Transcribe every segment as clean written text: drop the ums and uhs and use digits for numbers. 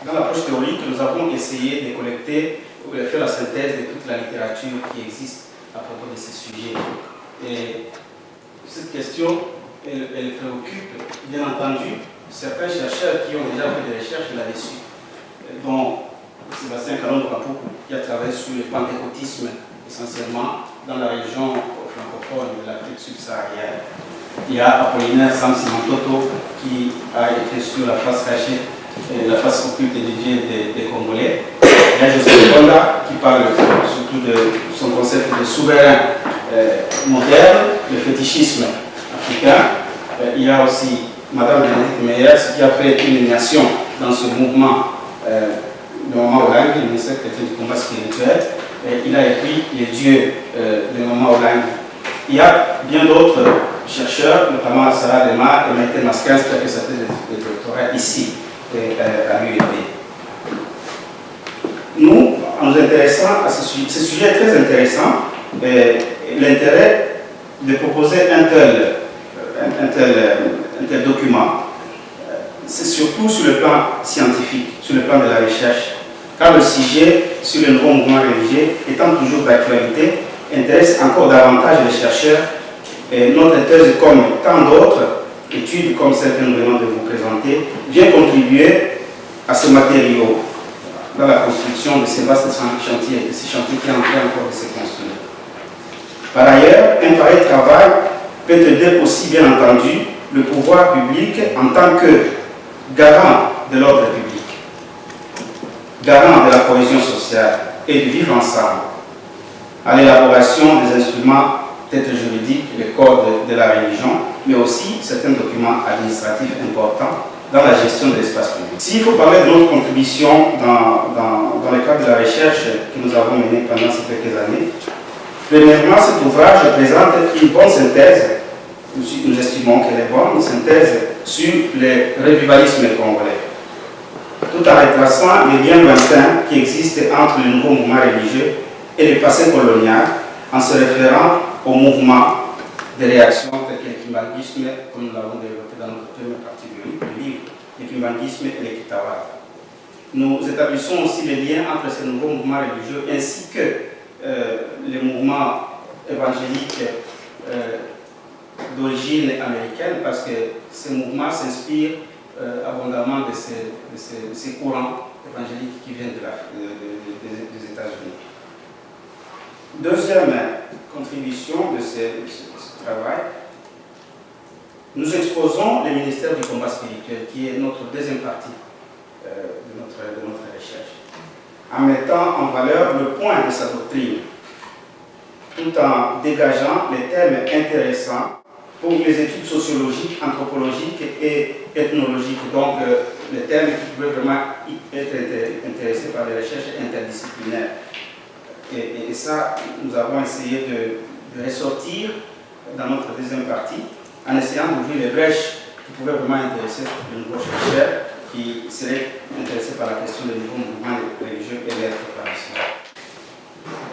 Dans l'approche théorique, nous avons essayé de collecter ou de faire la synthèse de toute la littérature qui existe à propos de ces sujets. Et cette question, elle préoccupe, bien entendu, certains chercheurs qui ont déjà fait des recherches là-dessus, dont Sébastien Kalonzo-Kapuku, qui a travaillé sur le pentecôtisme essentiellement dans la région francophone de l'Afrique subsaharienne. Il y a Apollinaire Samsimantoto qui a écrit sur la face cachée, la face occulte des dieux des Congolais. Il y a Joseph Konda qui parle surtout de son concept de souverain moderne, le fétichisme africain. Il y a aussi Madame Bénédicte Meyers qui a fait une nation dans ce mouvement de Maman Olang, le ministère chrétien du combat spirituel. Il a écrit les dieux de Maman Olang. Il y a bien d'autres chercheurs, notamment Sarah Demar et Maïté Maskens, qui a fait sa thèse de doctorat ici, à l'UEP. Nous, en nous intéressant à ce sujet est très intéressant, l'intérêt de proposer un tel document, c'est surtout sur le plan scientifique, sur le plan de la recherche, car le sujet sur le nouveau mouvement religieux, étant toujours d'actualité, intéresse encore davantage les chercheurs. Et notre thèse, comme tant d'autres études, comme celle que nous venons de vous présenter, vient contribuer à ce matériau dans la construction de ces vastes chantiers, de ces chantiers qui sont en train encore de se construire. Par ailleurs, un pareil travail peut aider aussi, bien entendu, le pouvoir public en tant que garant de l'ordre public, garant de la cohésion sociale et du vivre ensemble, à l'élaboration des instruments peut-être juridiques, les codes de la religion, mais aussi certains documents administratifs importants dans la gestion de l'espace public. S'il faut parler de notre contribution dans le cadre de la recherche que nous avons menée pendant ces quelques années, premièrement, cet ouvrage présente une bonne synthèse, nous estimons qu'elle est bonne, une synthèse sur le revivalisme congolais, tout en retraçant les liens lointains qui existent entre le nouveau mouvement religieux et le passé colonial, en se référant au mouvement de réaction tel que le kimbanguisme, comme nous l'avons développé dans notre première partie du livre, le kimbanguisme et le kitawata. Nous établissons aussi les liens entre ces nouveaux mouvements religieux ainsi que les mouvements évangéliques d'origine américaine, parce que ces mouvements s'inspirent abondamment de ces courants évangéliques qui viennent des États-Unis. Deuxième contribution de ce travail, nous exposons le ministère du combat spirituel, qui est notre deuxième partie de notre recherche, en mettant en valeur le point de sa doctrine, tout en dégageant les thèmes intéressants pour les études sociologiques, anthropologiques et ethnologiques, donc les thèmes qui peuvent vraiment être intéressés par les recherches interdisciplinaires. Et ça, nous avons essayé de ressortir dans notre deuxième partie, en essayant d'ouvrir les brèches qui pouvaient vraiment intéresser de nouveaux chercheurs qui seraient intéressés par la question des nouveaux mouvements religieux et leur préparation.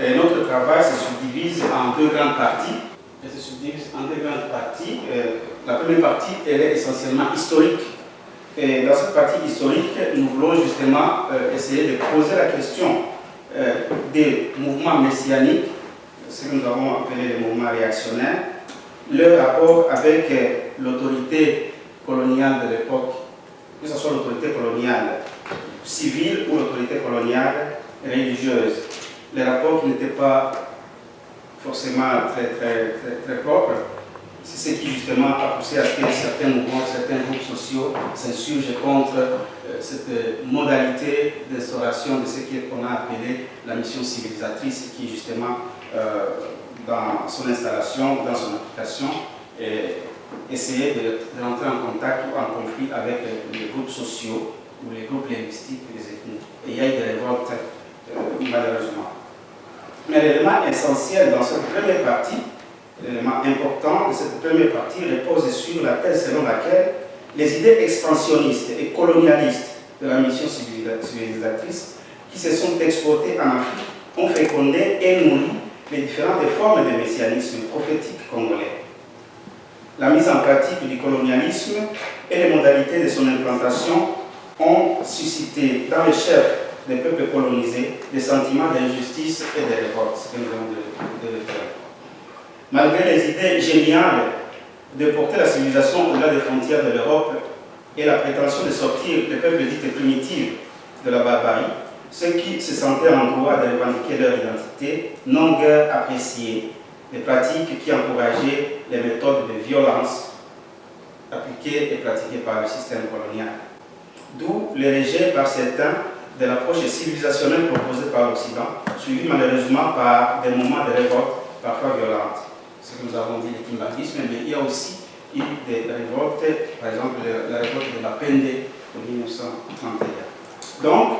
Et notre travail se subdivise en deux grandes parties. La première partie, elle est essentiellement historique. Et dans cette partie historique, nous voulons justement essayer de poser la question des mouvements messianiques, ce que nous avons appelé les mouvements réactionnaires, leur rapport avec l'autorité coloniale de l'époque, que ce soit l'autorité coloniale civile ou l'autorité coloniale religieuse. Les rapports qui n'étaient pas forcément très propres, c'est ce qui justement a poussé à ce que certains mouvements, certains groupes sociaux s'insurgent contre cette modalité d'instauration de ce qu'on a appelé la mission civilisatrice, qui justement dans son installation, dans son application, essayait de rentrer en contact ou en conflit avec les groupes sociaux ou les groupes linguistiques des ethnies. Et il y a eu des révoltes, malheureusement. Mais l'élément essentiel dans cette première partie, l'élément important de cette première partie repose sur la thèse selon laquelle les idées expansionnistes et colonialistes de la mission civilisatrice qui se sont exportées en Afrique ont fécondé et nourri les différentes formes de messianisme prophétique congolais. La mise en pratique du colonialisme et les modalités de son implantation ont suscité dans les chefs des peuples colonisés des sentiments d'injustice et de révolte, ce que nous avons de faire. Malgré les idées géniales de porter la civilisation au-delà des frontières de l'Europe et la prétention de sortir les peuples dits primitifs de la barbarie, ceux qui se sentaient en droit de revendiquer leur identité n'ont guère apprécié les pratiques qui encourageaient les méthodes de violence appliquées et pratiquées par le système colonial. D'où le rejet par certains de l'approche civilisationnelle proposée par l'Occident, suivie malheureusement par des moments de révolte parfois violentes. Ce que nous avons dit, le kimbanguisme, mais il y a aussi eu des révoltes, par exemple la révolte de la Pende de 1931. Donc,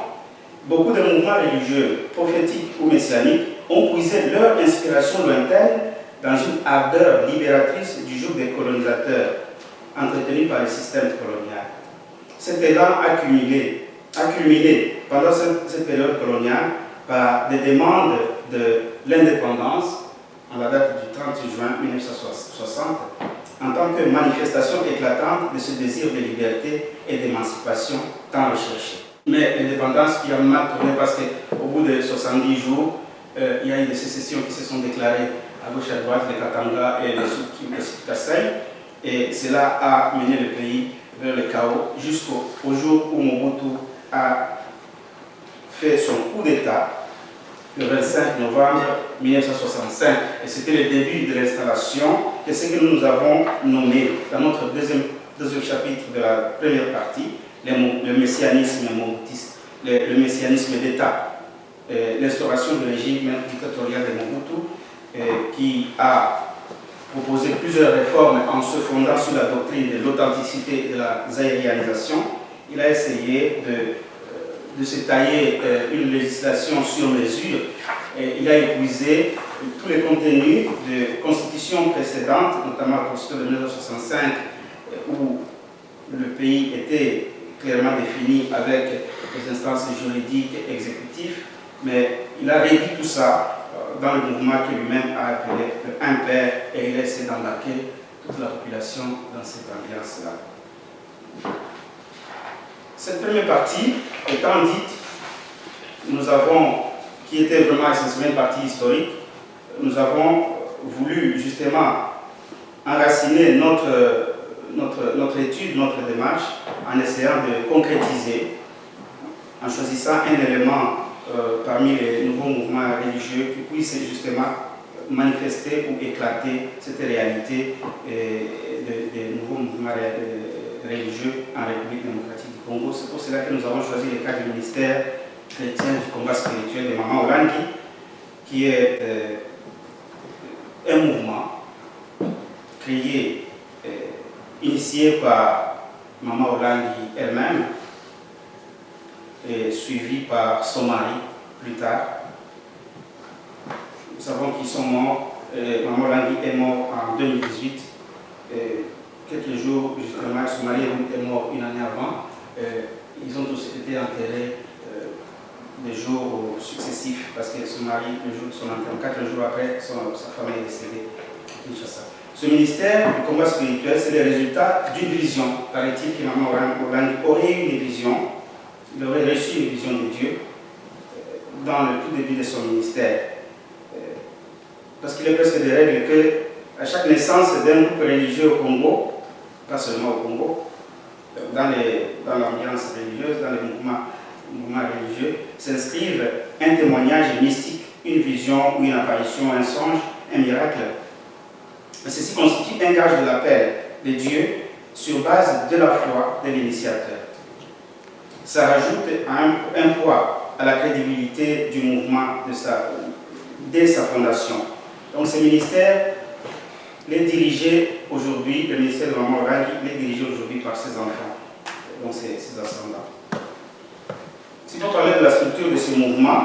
beaucoup de mouvements religieux, prophétiques ou messianiques ont puisé leur inspiration lointaine dans une ardeur libératrice du joug des colonisateurs entretenu par le système colonial. Cet élan a culminé pendant cette période coloniale par des demandes de l'indépendance à la date du 30 juin 1960 en tant que manifestation éclatante de ce désir de liberté et d'émancipation tant recherché. Mais l'indépendance qui a mal tourné parce qu'au bout de 70 jours, il y a eu des sécessions qui se sont déclarées à gauche et à droite, les Katanga et les Sud-Kassai, et cela a mené le pays vers le chaos jusqu'au jour où Mobutu a fait son coup d'État le 25 novembre 1965. Et c'était le début de l'installation de ce que nous avons nommé dans notre deuxième chapitre de la première partie, le messianisme mobutiste, le messianisme d'État, l'instauration du régime dictatorial de Mobutu, qui a proposé plusieurs réformes en se fondant sur la doctrine de l'authenticité et de la zaïrianisation. Il a essayé de se tailler une législation sur mesure. Et il a épuisé tous les contenus de constitutions précédentes, notamment la constitution de 1965, où le pays était clairement défini avec les instances juridiques et exécutives, mais il a réduit tout ça dans le mouvement que lui-même a appelé le Impère, et il a essayé d'embarquer toute la population dans cette ambiance-là. Cette première partie étant dite, qui était vraiment essentiellement une partie historique, nous avons voulu justement enraciner notre étude, notre démarche, en essayant de concrétiser, en choisissant un élément parmi les nouveaux mouvements religieux qui puisse justement manifester ou éclater cette réalité des nouveaux mouvements religieux en République démocratique du Congo. C'est pour cela que nous avons choisi le cas du ministère chrétien du combat spirituel de Maman Olangi, qui est un mouvement créé, initié par Maman Olangi elle-même, et suivi par son mari plus tard. Nous savons qu'ils sont morts. Maman Olangi est mort en 2018. Quelques jours, justement, son mari est mort une année avant. Ils ont tous été enterrés des jours successifs, parce que son mari, le jour de son enterrement, 4 jours après, sa femme est décédée à Kinshasa. Ce ministère du combat spirituel, c'est le résultat d'une vision. Paraît-il que Maman Olangi aurait eu une vision, il aurait reçu une vision de Dieu dans le tout début de son ministère. Parce qu'il est presque des règles qu'à chaque naissance d'un groupe religieux au Congo, pas seulement au Congo, dans l'ambiance religieuse, dans les mouvements religieux, s'inscrivent un témoignage mystique, une vision ou une apparition, un songe, un miracle. Ceci constitue un gage de l'appel de Dieu sur base de la foi de l'initiateur. Ça rajoute un poids à la crédibilité du mouvement dès sa fondation. Donc ce ministère les dirigé aujourd'hui, le ministère de Maman Olangi est dirigé aujourd'hui par ses enfants, donc ses ascendants. Si on parler de la structure de ce mouvement,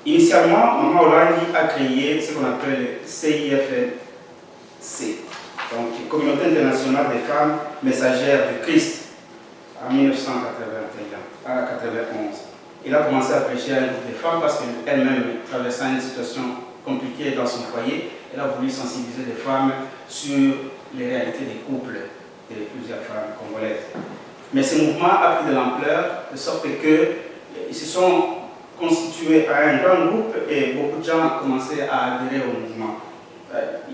initialement, Maman Olangi a créé ce qu'on appelle le CIFNC, donc Communauté internationale des femmes messagères du Christ, en 1991 à 1991. Il a commencé à prêcher à un groupe de femmes parce qu'elle-même traversant une situation compliquée dans son foyer, elle a voulu sensibiliser les femmes sur les réalités des couples. et plusieurs femmes congolaises. Mais ce mouvement a pris de l'ampleur, de sorte qu'ils se sont constitués à un grand groupe et beaucoup de gens ont commencé à adhérer au mouvement.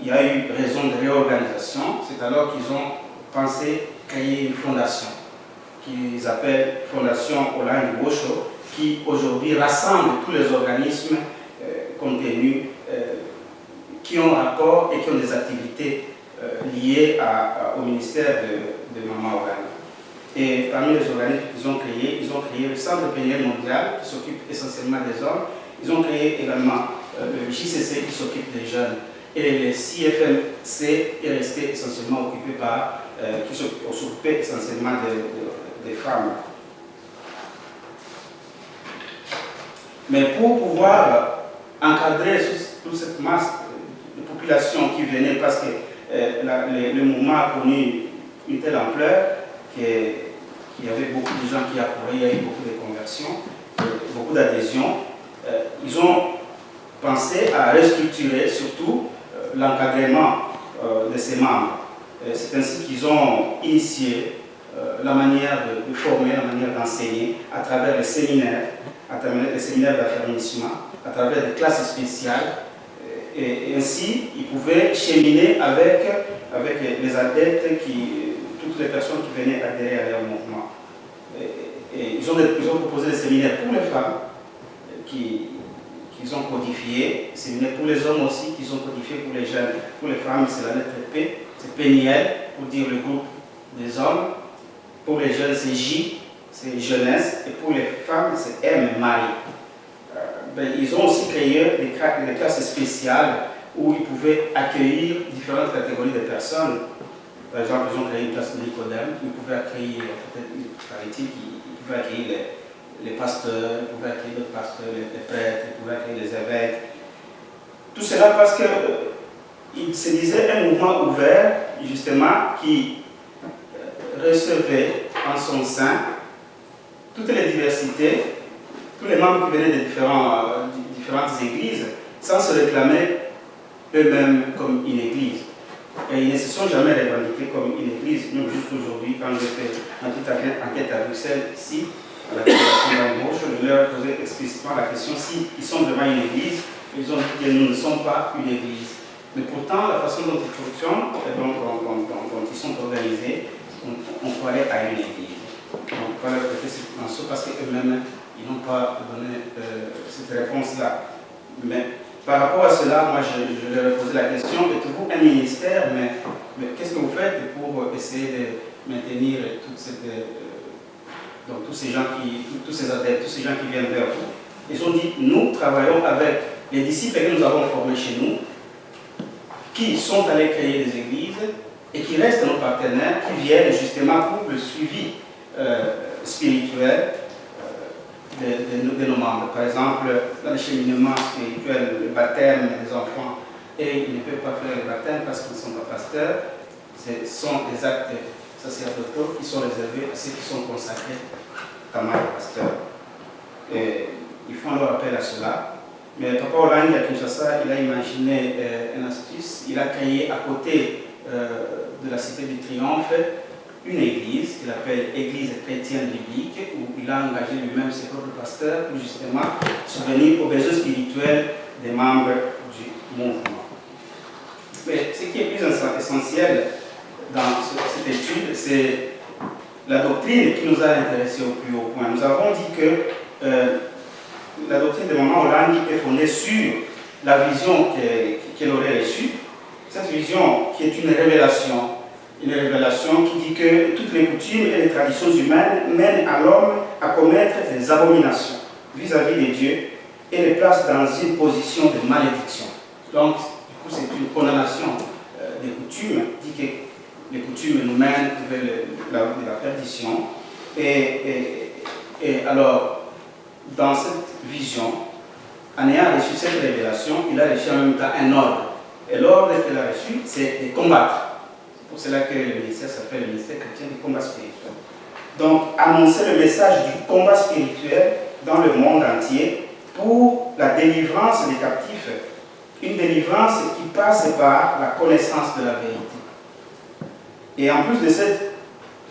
Il y a eu raison de réorganisation, c'est alors qu'ils ont pensé créer une fondation qu'ils appellent Fondation Olangi Wosho, qui aujourd'hui rassemble tous les organismes contenus qui ont rapport et qui ont des activités liées au ministère de Maman Olangi. Et parmi les organismes qu'ils ont créé le Centre péniel mondial qui s'occupe essentiellement des hommes. Ils ont créé également le JCC qui s'occupe des jeunes. Et le CFMC est resté essentiellement occupé par, qui s'occupait essentiellement des femmes. Mais pour pouvoir encadrer toute cette masse de population qui venait, parce que le mouvement a connu une telle ampleur qu'il y avait beaucoup de gens qui accouraient, il y a eu beaucoup de conversions, beaucoup d'adhésions. Ils ont pensé à restructurer surtout l'encadrement de ces membres. C'est ainsi qu'ils ont initié la manière de former, la manière d'enseigner à travers les séminaires, à travers les séminaires d'affermissement, à travers des classes spéciales. Et ainsi, ils pouvaient cheminer avec les adeptes, toutes les personnes qui venaient adhérer à leur mouvement. Et ils ont proposé des séminaires pour les femmes qu'ils ont codifiés, des séminaires pour les hommes aussi qu'ils ont codifiés pour les jeunes. Pour les femmes, c'est la lettre P, c'est Péniel, pour dire le groupe des hommes. Pour les jeunes, c'est J, c'est jeunesse. Et pour les femmes, c'est M, mari. Ils ont aussi créé des classes spéciales où ils pouvaient accueillir différentes catégories de personnes. Par exemple, ils ont créé une classe de Nicodème, ils pouvaient accueillir, peut-être une charité, ils pouvaient accueillir les pasteurs, ils pouvaient accueillir les pasteurs, les prêtres, ils pouvaient accueillir les évêques. Tout cela parce qu'il se disait un mouvement ouvert, justement, qui recevait en son sein toutes les diversités, tous les membres qui venaient de différentes églises, sans se réclamer eux-mêmes comme une église. Et ils ne se sont jamais revendiqués comme une église. Même jusqu'aujourd'hui, quand j'ai fait une petite enquête à Bruxelles, ici, à la Fédération d'Embauche, je leur ai posé explicitement la question s'ils sont vraiment une église. Ils ont dit que nous ne sommes pas une église. Mais pourtant, la façon dont ils fonctionnent, dont ils sont organisés, on croirait à une église. Donc, voilà, parce qu'eux-mêmes, ils n'ont pas donné cette réponse-là. Mais par rapport à cela, moi, je leur ai posé la question, êtes-vous un ministère, mais qu'est-ce que vous faites pour essayer de maintenir donc, tous ces gens tous ces adeptes, tous ces gens qui viennent vers vous? Ils ont dit, nous travaillons avec les disciples que nous avons formés chez nous, qui sont allés créer des églises et qui restent nos partenaires, qui viennent justement pour le suivi spirituel de nos membres. Par exemple, dans le cheminement spirituel, le baptême des enfants, et ils ne peuvent pas faire le baptême parce qu'ils ne sont pas pasteurs. Ce sont des actes sacerdotaux qui sont réservés à ceux qui sont consacrés comme pasteurs. Et ils font leur appel à cela. Mais Papa Olangi à Kinshasa, il a imaginé une astuce. Il a créé à côté de la Cité du Triomphe une église qu'il appelle Église chrétienne biblique, où il a engagé lui-même ses propres pasteurs pour justement subvenir aux besoins spirituels des membres du mouvement. Mais ce qui est plus essentiel dans cette étude, c'est la doctrine qui nous a intéressés au plus haut point. Nous avons dit que la doctrine de Maman Olangi est fondée sur la vision qu'elle aurait reçue. Cette vision qui est une révélation qui dit que toutes les coutumes et les traditions humaines mènent à l'homme à commettre des abominations vis-à-vis des dieux et les placent dans une position de malédiction. Donc, du coup, c'est une condamnation des coutumes, dit que les coutumes nous mènent vers la perdition. Et alors, dans cette vision, en ayant reçu cette révélation, il a reçu en même temps un ordre. Et l'ordre qu'il a reçu, c'est de combattre. C'est pour cela que le ministère s'appelle le ministère chrétien du combat spirituel. Donc, annoncer le message du combat spirituel dans le monde entier pour la délivrance des captifs. Une délivrance qui passe par la connaissance de la vérité. Et en plus de cette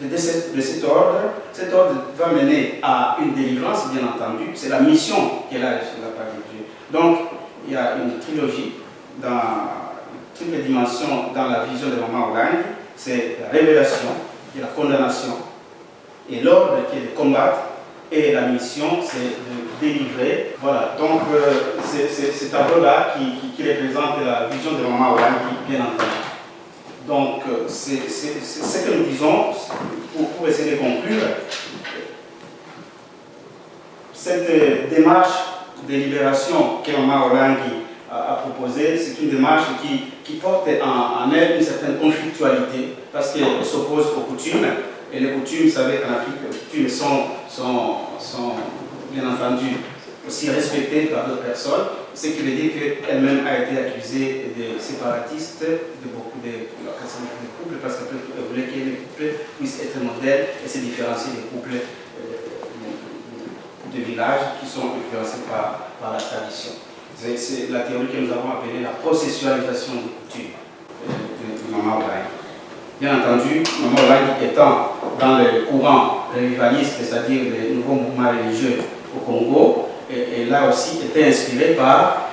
de cet ordre. Cet ordre va mener à une délivrance, bien entendu. C'est la mission qu'elle a sur la part de Dieu. Donc, il y a une trilogie dans toutes les dimensions dans la vision de Maman Olang. C'est la révélation, et la condamnation, et l'ordre qui est de combattre, et la mission, c'est de délivrer. Voilà, donc c'est ce tableau-là qui représente la vision de Maman Olang, bien entendu. Donc, c'est ce que nous disons pour essayer de conclure. Cette démarche de libération que Maman Olang a proposée, c'est une démarche qui porte en elle une certaine conflictualité, parce qu'elle s'oppose aux coutumes. Et les coutumes, vous savez qu'en Afrique, les coutumes sont bien entendu aussi respectées par d'autres personnes, ce qui veut dire qu'elle-même a été accusée de séparatiste de beaucoup de couples, parce qu'elle voulait que les couples puissent être modèles et se différencier des couples de village qui sont influencés par la tradition. C'est la théorie que nous avons appelée la processualisation des coutumes de Maman Olang. Bien entendu, Maman Olang étant dans le courant revivaliste, c'est-à-dire les nouveaux mouvements religieux au Congo, et là aussi était inspirée par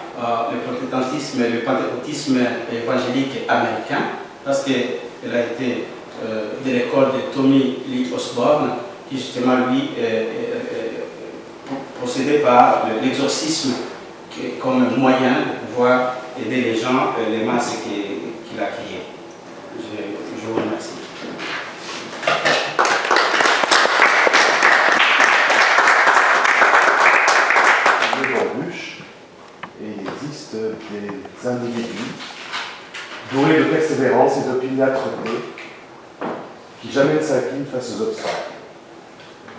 le protestantisme et le pentecôtisme évangélique américain, parce qu'elle a été de l'école de Tommy Lee Osborne, qui justement lui procédait par l'exorcisme comme moyen de pouvoir aider les gens, les masses qu'il a créées. Je vous remercie. Et il existe des individus doués de persévérance et d'opiniâtreté qui jamais ne s'inclinent face aux obstacles.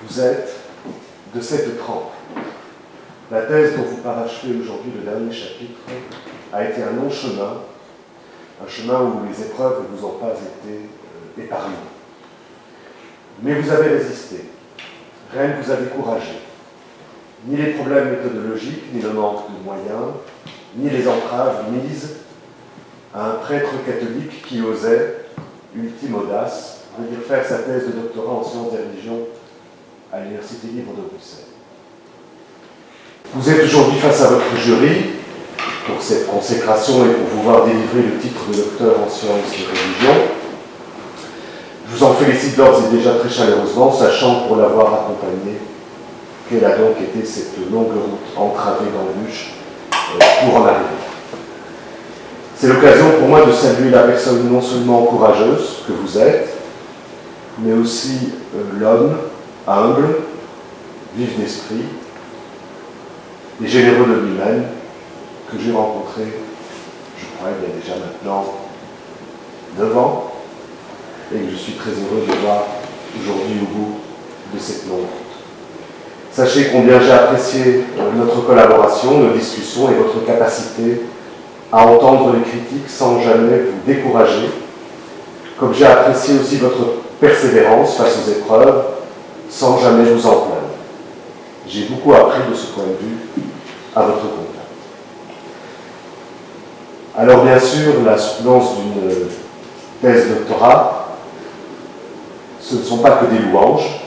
Vous êtes de cette trempe. La thèse dont vous parachevez aujourd'hui le dernier chapitre a été un long chemin, un chemin où les épreuves ne vous ont pas été épargnées. Mais vous avez résisté. Rien ne vous a découragé. Ni les problèmes méthodologiques, ni le manque de moyens, ni les entraves mises à un prêtre catholique qui osait, ultime audace, venir faire sa thèse de doctorat en sciences des religions à l'Université libre de Bruxelles. Vous êtes aujourd'hui face à votre jury pour cette consécration et pour pouvoir délivrer le titre de docteur en sciences des religions. Je vous en félicite d'ores et déjà très chaleureusement, sachant pour l'avoir accompagné quelle a donc été cette longue route entravée d'embûches pour en arriver. C'est l'occasion pour moi de saluer la personne non seulement courageuse que vous êtes, mais aussi l'homme humble, vif d'esprit et généreux de lui-même que j'ai rencontré, je crois, il y a déjà maintenant 9 ans, et que je suis très heureux de voir aujourd'hui au bout de cette longue route. Sachez combien j'ai apprécié notre collaboration, nos discussions et votre capacité à entendre les critiques sans jamais vous décourager, comme j'ai apprécié aussi votre persévérance face aux épreuves sans jamais vous en plaindre. J'ai beaucoup appris de ce point de vue à votre contact. Alors bien sûr, la soutenance d'une thèse doctorat, ce ne sont pas que des louanges.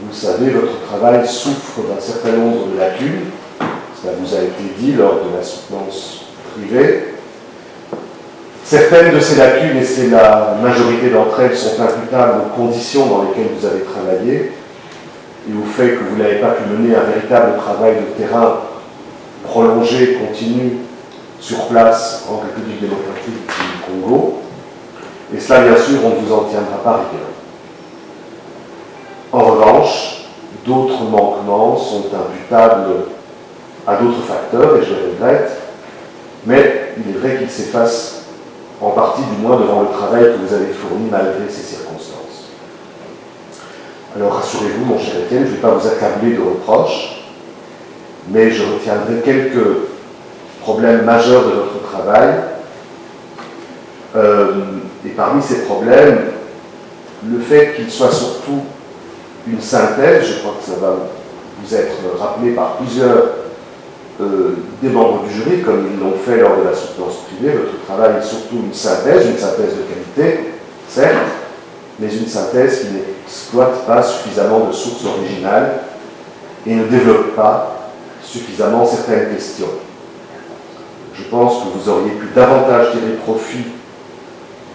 Vous le savez, votre travail souffre d'un certain nombre de lacunes. Cela vous a été dit lors de la soutenance privée. Certaines de ces lacunes, et c'est la majorité d'entre elles, sont imputables aux conditions dans lesquelles vous avez travaillé et au fait que vous n'avez pas pu mener un véritable travail de terrain prolongé, continu, sur place en République démocratique du Congo. Et cela, bien sûr, on ne vous en tiendra pas rigueur. En revanche, d'autres manquements sont imputables à d'autres facteurs, et je les regrette, mais il est vrai qu'ils s'effacent en partie du moins devant le travail que vous avez fourni malgré ces circonstances. Alors rassurez-vous, mon cher Étienne, je ne vais pas vous accabler de reproches, mais je retiendrai quelques problèmes majeurs de votre travail. Et parmi ces problèmes, le fait qu'il soit surtout une synthèse, je crois que ça va vous être rappelé par plusieurs des membres du jury, comme ils l'ont fait lors de la soutenance privée. Votre travail est surtout une synthèse de qualité, certes, mais une synthèse qui n'exploite pas suffisamment de sources originales et ne développe pas suffisamment certaines questions. Je pense que vous auriez pu davantage tirer profit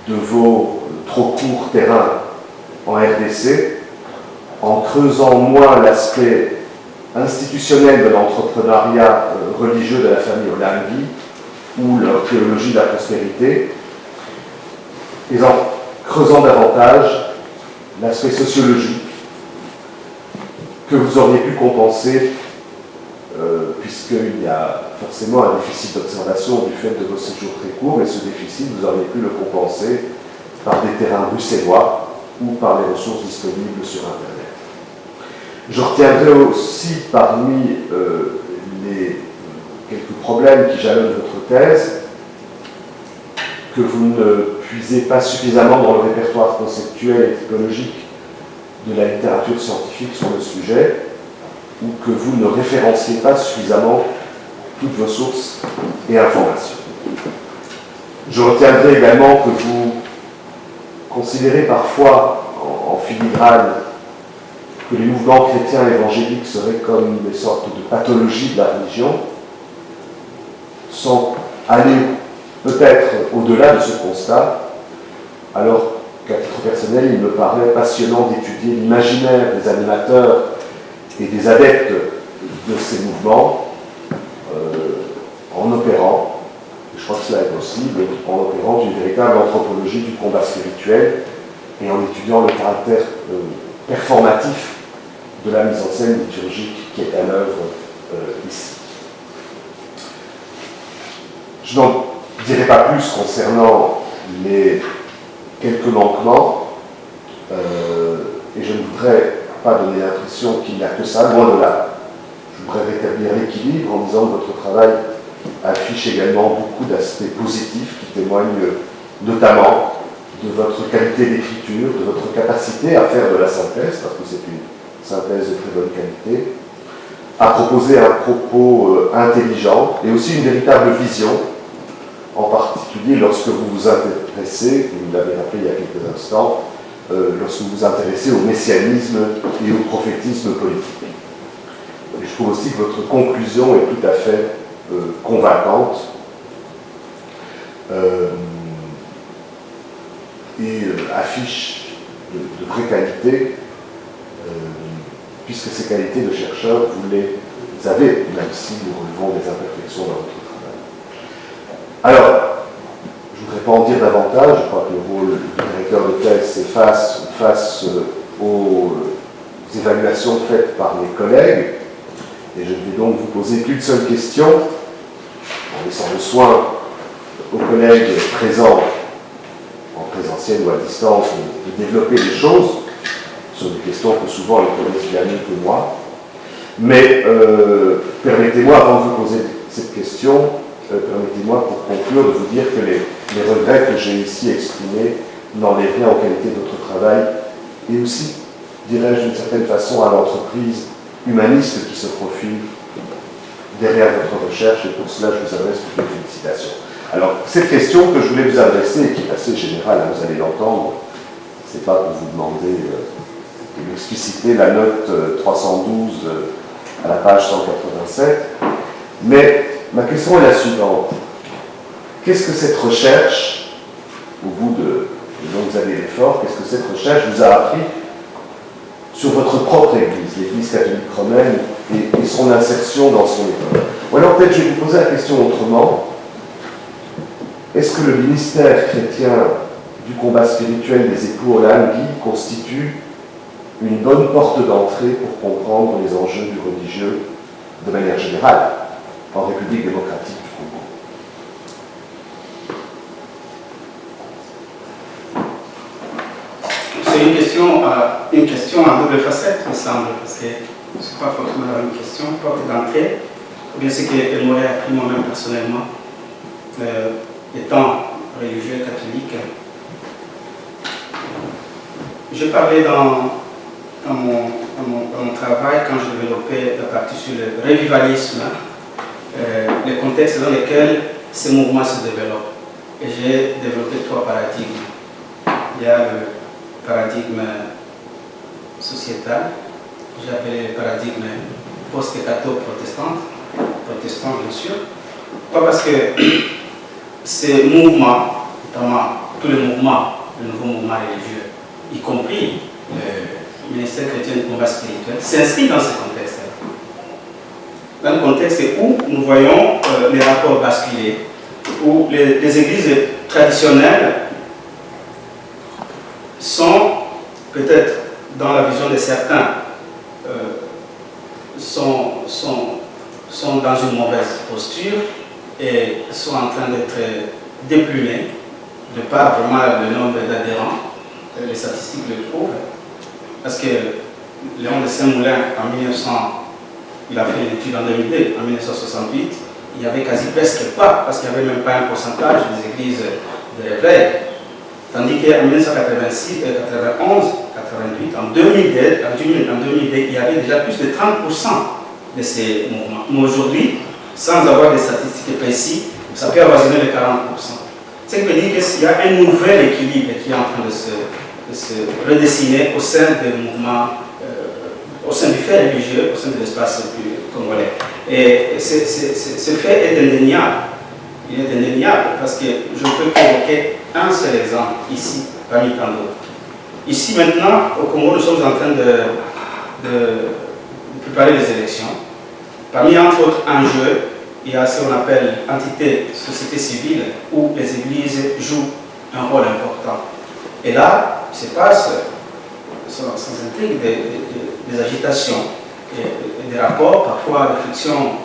de vos trop courts terrains en RDC, en creusant moins l'aspect institutionnel de l'entrepreneuriat religieux de la famille Olamgui ou leur théologie de la prospérité, et en creusant davantage l'aspect sociologique que vous auriez pu compenser puisqu'il y a forcément un déficit d'observation du fait de vos séjours très courts, et ce déficit, vous auriez pu le compenser par des terrains bruxellois ou par les ressources disponibles sur Internet. Je retiendrai aussi parmi les quelques problèmes qui jalonnent votre thèse que vous ne puisez pas suffisamment dans le répertoire conceptuel et typologique de la littérature scientifique sur le sujet, ou que vous ne référenciez pas suffisamment toutes vos sources et informations. Je retiendrai également que vous considérez parfois en filigrane que les mouvements chrétiens évangéliques seraient comme des sortes de pathologies de la religion, sans aller peut-être au-delà de ce constat, alors qu'à titre personnel, il me paraît passionnant d'étudier l'imaginaire des animateurs et des adeptes de ces mouvements en opérant, je crois que cela est possible, en opérant une véritable anthropologie du combat spirituel et en étudiant le caractère performatif de la mise en scène liturgique qui est à l'œuvre ici. Je n'en dirai pas plus concernant les quelques manquements et je ne voudrais pas donner l'impression qu'il n'y a que ça, loin de là. Je voudrais rétablir l'équilibre en disant que votre travail affiche également beaucoup d'aspects positifs qui témoignent notamment de votre qualité d'écriture, de votre capacité à faire de la synthèse, parce que c'est une synthèse de très bonne qualité, à proposer un propos intelligent et aussi une véritable vision, en particulier lorsque vous vous intéressez, vous l'avez rappelé il y a quelques instants, lorsque vous vous intéressez au messianisme et au prophétisme politique. Et je trouve aussi que votre conclusion est tout à fait convaincante et affiche de vraies qualités, puisque ces qualités de chercheur, vous les avez, même si nous relevons des imperfections dans votre travail. Alors, je ne voudrais pas en dire davantage, je crois que le rôle du directeur de thèse, c'est face aux évaluations faites par mes collègues, et je ne vais donc vous poser qu'une seule question, en laissant le soin aux collègues présents, en présentiel ou à distance, de développer des choses. Ce sont des questions que souvent ils connaissent bien mieux que moi. Mais permettez-moi, avant de vous poser cette question, permettez-moi pour conclure de vous dire que les regrets que j'ai ici exprimés n'enlèvent rien aux qualités de votre travail et aussi, dirais-je d'une certaine façon, à l'entreprise humaniste qui se profile derrière votre recherche, et pour cela je vous adresse toutes mes félicitations. Alors, cette question que je voulais vous adresser, et qui est assez générale, vous allez l'entendre, ce n'est pas pour vous demander de m'expliciter la note 312 à la page 187, mais ma question est la suivante. Qu'est-ce que cette recherche, au bout de longues années d'efforts, qu'est-ce que cette recherche vous a appris sur votre propre Église, l'Église catholique romaine, et son insertion dans son époque? Ou alors peut-être je vais vous poser la question autrement. Est-ce que le ministère chrétien du combat spirituel des époux Olamgui constitue une bonne porte d'entrée pour comprendre les enjeux du religieux de manière générale en République démocratique du Congo? C'est une question à double facette, il me semble, parce que ce n'est pas forcément la même question, porte d'entrée, ou bien ce qu'elle m'aurait appris moi-même personnellement, étant religieux catholique. Je parlais dans mon travail, quand je développais la partie sur le revivalisme, les contextes dans lesquels ces mouvements se développent. Et j'ai développé 3 paradigmes. Il y a paradigme sociétal, j'ai appelé le paradigme post-catho-protestant, protestant bien sûr. Pas parce que ces mouvements, notamment tous les mouvements, le nouveau mouvement religieux, y compris le ministère chrétien du combat spirituel, s'inscrit dans ce contexte-là. Dans le contexte où nous voyons les rapports basculer, où les églises traditionnelles sont, peut-être dans la vision de certains, sont dans une mauvaise posture et sont en train d'être déplumés de par vraiment le nombre d'adhérents. Les statistiques le prouvent. Parce que Léon de Saint-Moulin, en 1900, il a fait une étude en 2002, en 1968, il n'y avait quasi presque pas, parce qu'il n'y avait même pas un pourcentage des églises de réveil. Tandis qu'en 1986, 91, 88, en 2002, il y avait déjà plus de 30% de ces mouvements. Mais aujourd'hui, sans avoir des statistiques précises, ça peut avoisiner les 40%. Ce qui veut dire qu'il y a un nouvel équilibre qui est en train de se redessiner au sein des mouvements, au sein du fait religieux, au sein de l'espace congolais. Et ce fait est indéniable. Il est indéniable parce que je peux évoquer un seul exemple ici, parmi tant d'autres. Ici maintenant, au Congo, nous sommes en train de préparer les élections. Parmi entre autres enjeux, il y a ce qu'on appelle entité société civile où les églises jouent un rôle important. Et là, il se passe, sans intrigue, des agitations et des rapports, parfois des frictions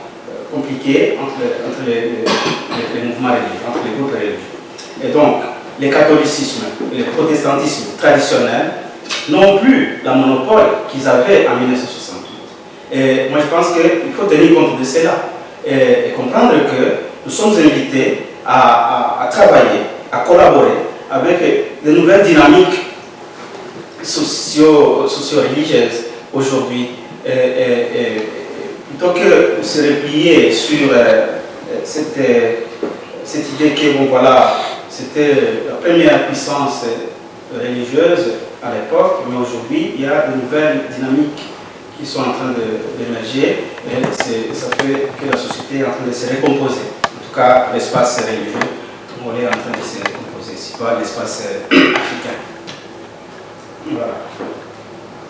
compliquées entre les mouvements religieux, entre les groupes religieux. Et donc, le catholicisme et le protestantisme traditionnel n'ont plus la monopole qu'ils avaient en 1968. Et moi, je pense qu'il faut tenir compte de cela et comprendre que nous sommes invités à travailler, à collaborer avec de nouvelles dynamiques socio-religieuses aujourd'hui. Plutôt que de se replier sur cette idée que, bon voilà, c'était la première puissance religieuse à l'époque, mais aujourd'hui, il y a de nouvelles dynamiques qui sont en train d'émerger et ça fait que la société est en train de se recomposer. En tout cas, l'espace religieux, on est en train de se recomposer, c'est pas l'espace africain. Voilà.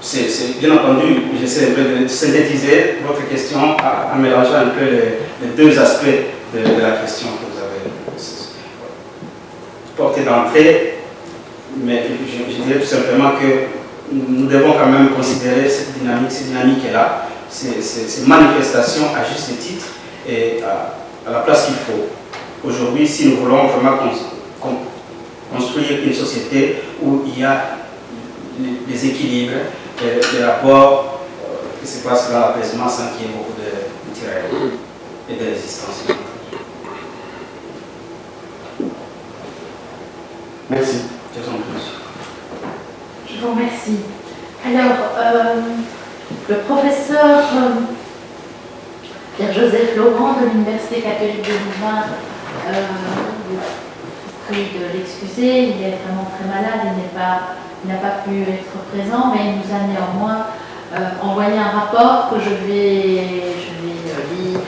C'est bien entendu, j'essaie de synthétiser votre question en mélangeant un peu les deux aspects de la question que vous avez portée d'entrée, mais je dirais tout simplement que nous devons quand même considérer cette dynamique est là, ces manifestations à juste titre et à la place qu'il faut. Aujourd'hui, si nous voulons vraiment construire une société où il y a les équilibres, les rapports qui se passent dans l'apaisement sans qu'il y ait beaucoup de tiraillements et de résistance. Merci. Je vous remercie. Alors, le professeur Pierre-Joseph Laurent de l'Université catholique de Louvain, je prie de l'excuser, il est vraiment très malade, il n'a pas pu être présent, mais il nous a néanmoins envoyé un rapport que je vais lire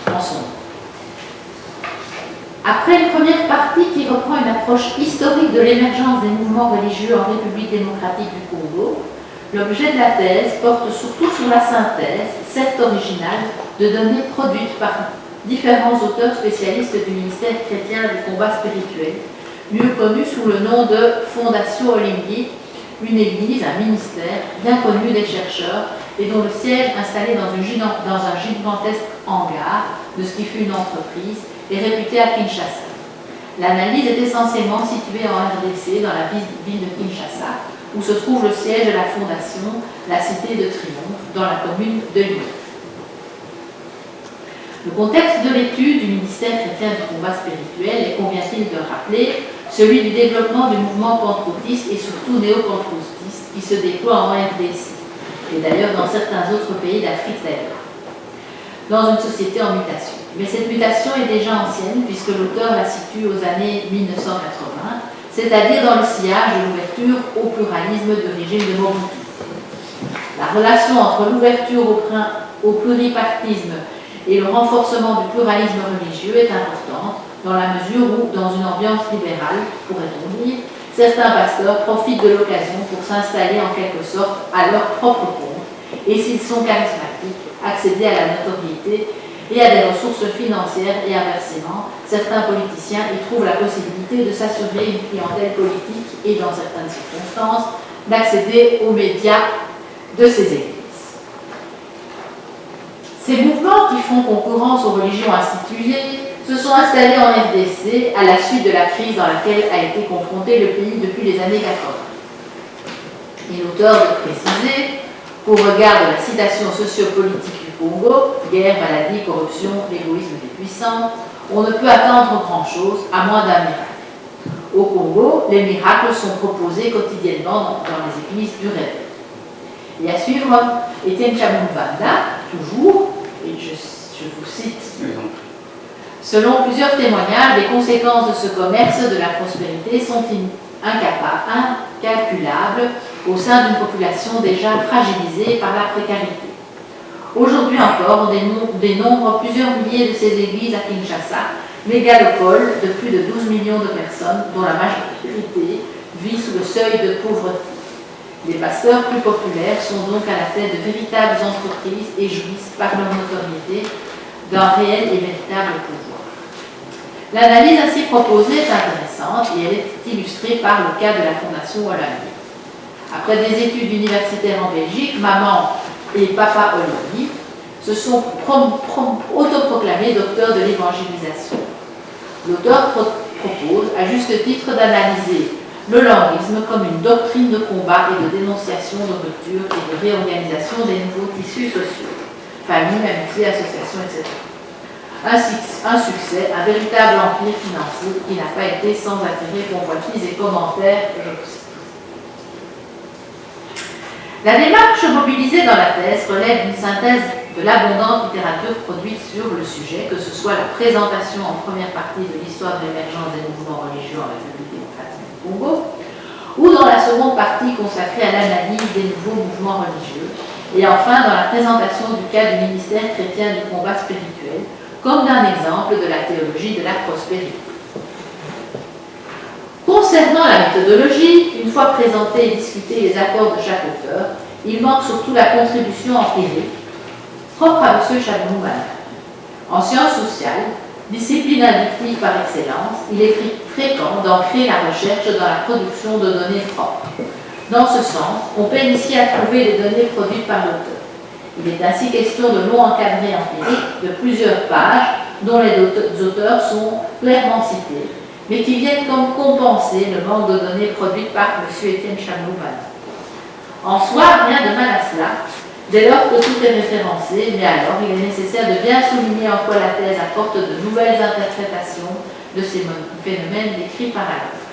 en son nom. Après une première partie qui reprend une approche historique de l'émergence des mouvements religieux en République démocratique du Congo, l'objet de la thèse porte surtout sur la synthèse, certes originale, de données produites par différents auteurs spécialistes du ministère chrétien du combat spirituel, mieux connu sous le nom de Fondation Olingi, une église, un ministère bien connu des chercheurs et dont le siège installé dans un gigantesque hangar de ce qui fut une entreprise est réputé à Kinshasa. L'analyse est essentiellement située en RDC, dans la ville de Kinshasa, où se trouve le siège de la fondation, la cité de Triomphe, dans la commune de Lyon. Le contexte de l'étude du ministère chrétien du combat spirituel est, convient-il de rappeler, celui du développement du mouvement pentecôtiste et surtout néo-pentecôtiste qui se déploie en RDC, et d'ailleurs dans certains autres pays d'Afrique d'ailleurs, dans une société en mutation. Mais cette mutation est déjà ancienne puisque l'auteur la situe aux années 1980, c'est-à-dire dans le sillage de l'ouverture l'ouverture au pluralisme du régime de Mobutu. La relation entre l'ouverture au pluripartisme et le renforcement du pluralisme religieux est importante dans la mesure où, dans une ambiance libérale, pourrait-on dire, certains pasteurs profitent de l'occasion pour s'installer en quelque sorte à leur propre compte et, s'ils sont charismatiques, accéder à la notoriété et à des ressources financières, et inversement, certains politiciens y trouvent la possibilité de s'assurer une clientèle politique et, dans certaines circonstances, d'accéder aux médias de ces églises. Ces mouvements qui font concurrence aux religions instituées se sont installés en RDC à la suite de la crise dans laquelle a été confronté le pays depuis les années 80. Il est auteur de préciser qu'au regard de la citation sociopolitique du Congo, guerre, maladie, corruption, l'égoïsme des puissants, on ne peut attendre grand-chose à moins d'un miracle. Au Congo, les miracles sont proposés quotidiennement dans les églises du réveil. Et à suivre, Etienne Chamoumbanda, toujours, et je vous cite, selon plusieurs témoignages, les conséquences de ce commerce de la prospérité sont incalculables au sein d'une population déjà fragilisée par la précarité. Aujourd'hui encore, on dénombre plusieurs milliers de ces églises à Kinshasa, mégalopole de plus de 12 millions de personnes, dont la majorité vit sous le seuil de pauvreté. Les pasteurs plus populaires sont donc à la tête de véritables entreprises et jouissent par leur notoriété d'un réel et véritable pouvoir. L'analyse ainsi proposée est intéressante et elle est illustrée par le cas de la Fondation Olympique. Après des études universitaires en Belgique, maman et papa Olympique se sont autoproclamés docteurs de l'évangélisation. L'auteur propose, à juste titre, d'analyser le languisme comme une doctrine de combat et de dénonciation de rupture et de réorganisation des nouveaux tissus sociaux, famille, amitié, association, etc. Un succès, un véritable empire financier qui n'a pas été sans attirer convoitises et commentaires, je vous cite. La démarche mobilisée dans la thèse relève d'une synthèse de l'abondante littérature produite sur le sujet, que ce soit la présentation en première partie de l'histoire de l'émergence des mouvements religieux en République démocratique du Congo, ou dans la seconde partie consacrée à l'analyse des nouveaux mouvements religieux, et enfin dans la présentation du cas du ministère chrétien du combat spirituel, comme d'un exemple de la théologie de la prospérité. Concernant la méthodologie, une fois présentés et discutés les apports de chaque auteur, il manque surtout la contribution empirique, propre à M. Chamoumbanda. En sciences sociales, discipline inductive par excellence, il est fréquent d'ancrer la recherche dans la production de données propres. Dans ce sens, on peine ici à trouver les données produites par l'auteur. Il est ainsi question de longs encadrés empiriques de plusieurs pages, dont les auteurs sont clairement cités, mais qui viennent comme compenser le manque de données produites par M. Etienne Chamoumbanda. En soi, rien de mal à cela, dès lors que tout est référencé, mais alors il est nécessaire de bien souligner en quoi la thèse apporte de nouvelles interprétations de ces phénomènes décrits par ailleurs.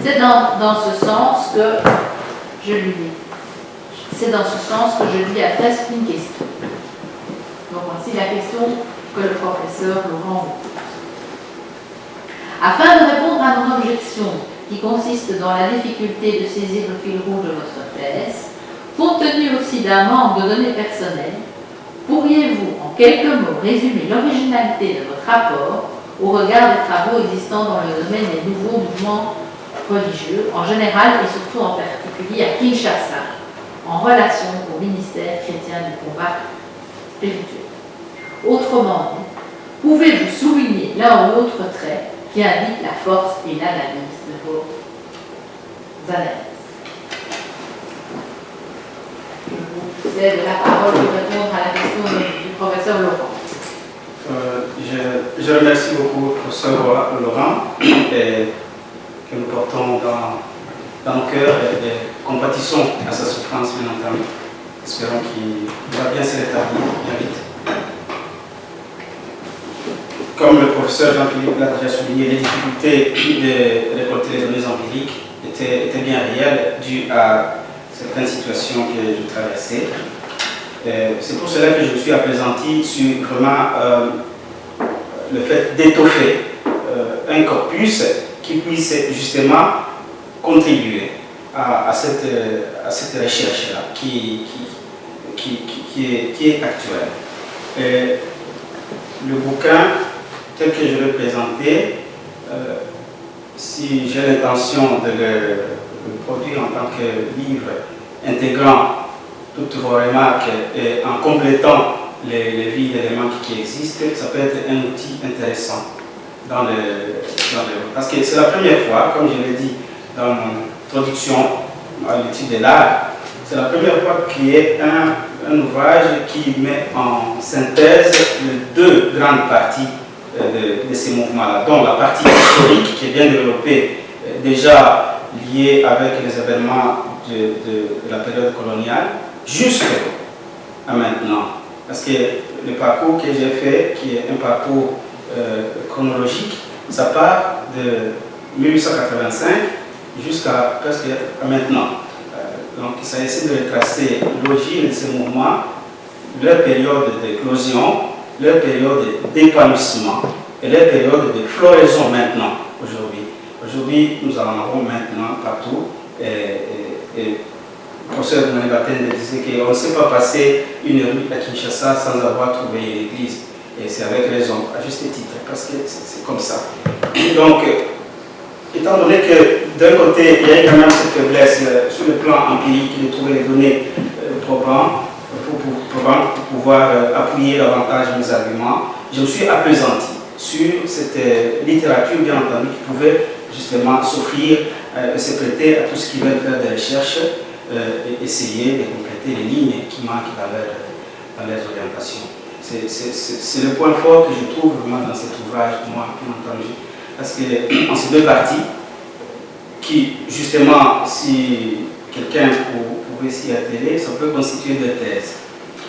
C'est dans ce sens que je lui dis. C'est dans ce sens que je lui adresse une question. Donc voici la question que le professeur Laurent vous pose. Afin de répondre à mon objection, qui consiste dans la difficulté de saisir le fil rouge de votre thèse, compte tenu aussi d'un manque de données personnelles, pourriez-vous en quelques mots résumer l'originalité de votre rapport au regard des travaux existants dans le domaine des nouveaux mouvements religieux, en général et surtout en particulier à Kinshasa, en relation au ministère chrétien du combat spirituel? Autrement dit, pouvez-vous souligner l'un ou l'autre trait qui indique la force et l'analyse de vos analyses? Je vous cède la parole pour répondre à la question du professeur Laurent. Je remercie beaucoup le professeur Laurent et que nous portons dans nos cœurs et compatissons à sa souffrance, bien entendu. Espérons qu'il va bien se rétablir bien vite. Comme le professeur Jean-Philippe l'a déjà souligné, les difficultés de récolter les données empiriques étaient bien réelles dues à certaines situations que je traversais. C'est pour cela que je me suis appesanti sur vraiment le fait d'étoffer un corpus qui puisse justement contribuer à cette recherche-là qui est actuelle. Et le bouquin, tel que je l'ai présenté, si j'ai l'intention de le produire en tant que livre intégrant toutes vos remarques et en complétant les vies d'éléments qui existent, ça peut être un outil intéressant parce que c'est la première fois, comme je l'ai dit dans mon introduction à l'étude de l'art, c'est la première fois qu'il y ait un ouvrage qui met en synthèse les deux grandes parties de ces mouvements-là, dont la partie historique qui est bien développée, déjà liée avec les événements de la période coloniale, jusqu'à maintenant. Parce que le parcours que j'ai fait, qui est un parcours chronologique, ça part de 1885 jusqu'à presque à maintenant. Donc ça essaie de retracer l'origine de ces mouvements, leur période d'éclosion, leur période d'épanouissement et leur période de floraison maintenant, aujourd'hui. Aujourd'hui, nous en avons maintenant partout. Et le professeur de Manibaten disait qu'on ne sait pas passer une rue à Kinshasa sans avoir trouvé une église. Et c'est avec raison, à juste titre, parce que c'est comme ça. Donc, étant donné que d'un côté, il y a quand même cette faiblesse sur le plan empirique de trouver les données probantes pour pouvoir appuyer davantage mes arguments, je me suis appesanti sur cette littérature, bien entendu, qui pouvait justement s'offrir et se prêter à tout ce qui veulent faire des recherches et essayer de compléter les lignes qui manquent dans leurs orientations. C'est le point fort que je trouve vraiment dans cet ouvrage, moi, bien entendu. Parce que en ces deux parties, qui justement, si quelqu'un pouvait s'y atteler, ça peut constituer deux thèses.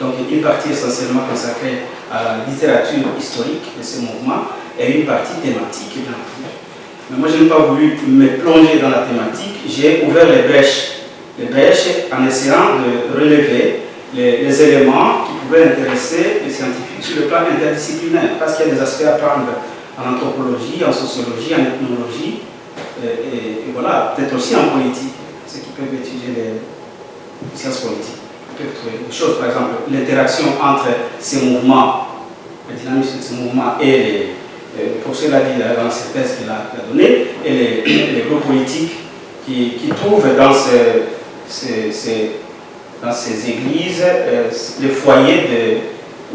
Donc une partie essentiellement consacrée à la littérature historique de ces mouvements et une partie thématique, bien entendu. Mais moi, je n'ai pas voulu me plonger dans la thématique, j'ai ouvert les brèches en essayant de relever les éléments qui pouvaient intéresser les scientifiques sur le plan interdisciplinaire, parce qu'il y a des aspects à prendre en anthropologie, en sociologie, en ethnologie, et voilà, peut-être aussi en politique, ceux qui peuvent étudier les sciences politiques. Ils peuvent trouver des choses, par exemple, l'interaction entre ces mouvements, la dynamique de ces mouvements et le professeur l'a dit dans cette thèse qu'il a donnée, et les groupes politiques qui trouvent dans ces églises les foyers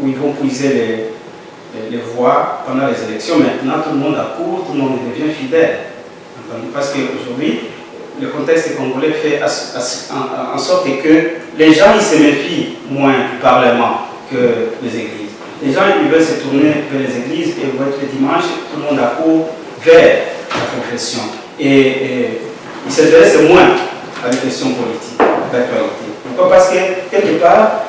où ils vont puiser les voix pendant les élections. Maintenant, tout le monde accourt, tout le monde devient fidèle. Parce qu'aujourd'hui, le contexte congolais fait en sorte que les gens ils se méfient moins du Parlement que des églises. Les gens ils veulent se tourner vers les églises et vous voyez que le dimanche, tout le monde accourt vers la confession. Et ils s'intéressent moins à des questions politiques, d'actualité. Pourquoi? Parce que quelque part,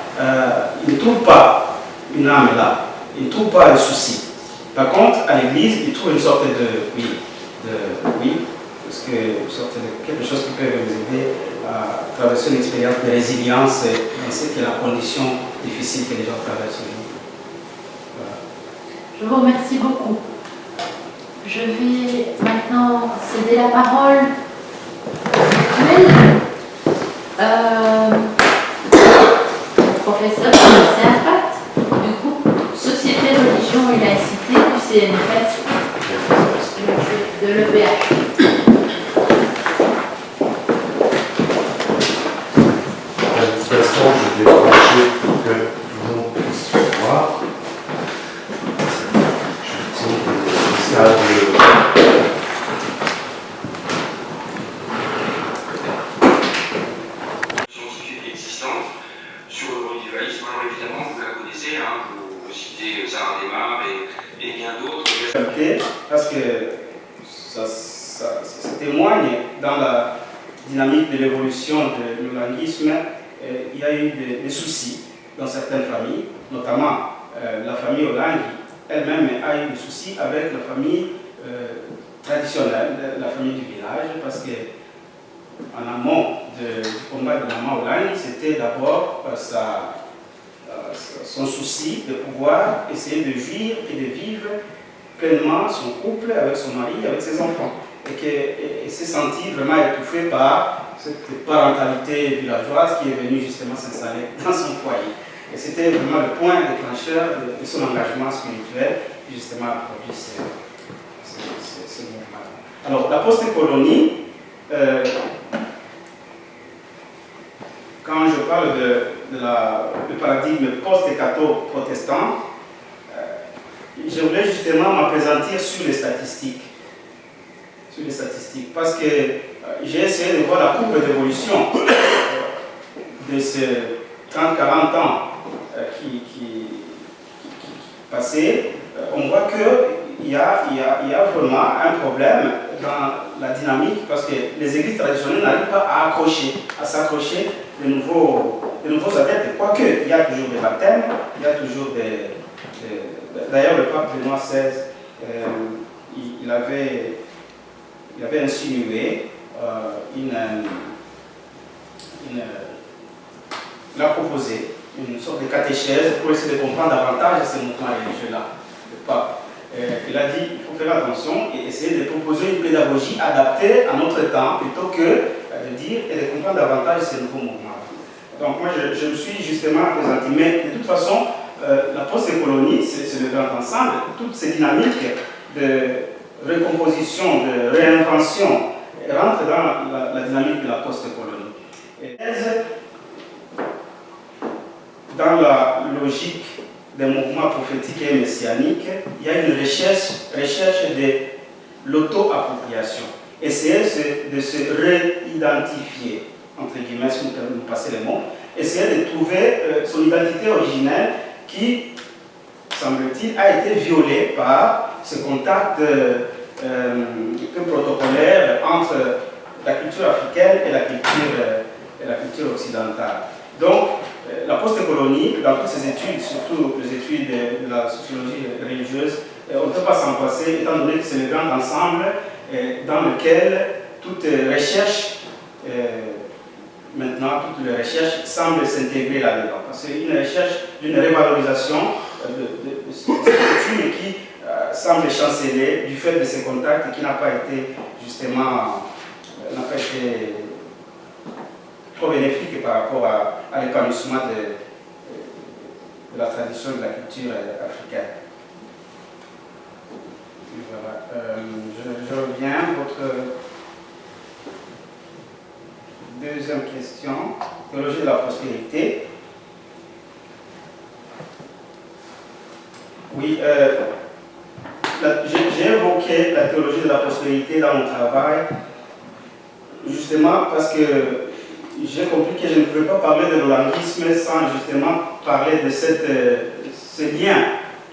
ils ne trouvent pas une âme là, ils ne trouvent pas le souci. Par contre, à l'église, ils trouvent une sorte parce que une sorte de quelque chose qui peut vous aider à traverser une expérience de résilience dans ce qui est la condition difficile que les gens traversent. Voilà. Je vous remercie beaucoup. Je vais maintenant céder la parole au professeur Sébastien Afat du groupe Société, Religion et Laïcité du CNRS de l'EPH. Je vais brancher pour que tout le monde puisse voir. Scientifique existante sur le individualisme. Alors évidemment, vous la connaissez, vous citez Sarah Desmar et bien d'autres. Parce que ça témoigne dans la dynamique de l'évolution du languisme. Il y a eu des soucis dans certaines familles, notamment la famille Olangi elle-même a eu des soucis avec la famille traditionnelle, la famille du village, parce qu'en amont du combat de maman Olangi, c'était d'abord son souci de pouvoir essayer de jouir et de vivre pleinement son couple avec son mari, avec ses enfants, et s'est senti vraiment étouffé par cette parentalité villageoise qui est venue justement s'installer dans son foyer. Et c'était vraiment le point déclencheur de son engagement spirituel qui justement a produit ce mouvement. Alors, la post-colonie, quand je parle du paradigme post-catho-protestant, je voulais justement m'appesantir sur les statistiques. Parce que j'ai essayé de voir la courbe d'évolution de ces 30-40 ans qui passaient. On voit qu'il y a vraiment un problème dans la dynamique parce que les églises traditionnelles n'arrivent pas à s'accrocher de nouveaux adeptes. Quoique, il y a toujours des baptêmes, il y a toujours d'ailleurs, le pape Benoît XVI, il avait insinué, il a proposé une sorte de catéchèse pour essayer de comprendre davantage ces mouvements religieux-là, le pape. Il a dit qu'il faut faire attention et essayer de proposer une pédagogie adaptée à notre temps plutôt que de dire et de comprendre davantage ces nouveaux mouvements. Donc moi je me suis justement présenté, mais de toute façon la post-colonie c'est le grand ensemble, toutes ces dynamiques de recomposition, de réinvention rentrent dans la dynamique de la post-colonie. Dans la logique des mouvements prophétiques et messianiques, il y a une recherche de l'auto-appropriation. Essayer de se réidentifier, entre guillemets, si vous passez les mots, essayer de trouver son identité originelle qui, semble-t-il, a été violée par ce contact protocolaire entre la culture africaine et la culture occidentale. Donc, la post-colonie, dans toutes ces études, surtout les études de la sociologie religieuse, on ne peut pas s'en passer, étant donné que c'est le grand ensemble dans lequel toute recherche, maintenant, toutes les recherches semblent s'intégrer là-dedans. C'est une recherche d'une révalorisation de cette étude qui semble chanceler du fait de ces contacts qui n'a pas été justement trop bénéfique par rapport à l'épanouissement de la tradition de la culture africaine. Voilà. Je reviens. Votre deuxième question, théologie de la prospérité. Oui, j'ai évoqué la théologie de la prospérité dans mon travail, justement parce que j'ai compris que je ne pouvais pas parler de l'holandisme sans justement parler de ce lien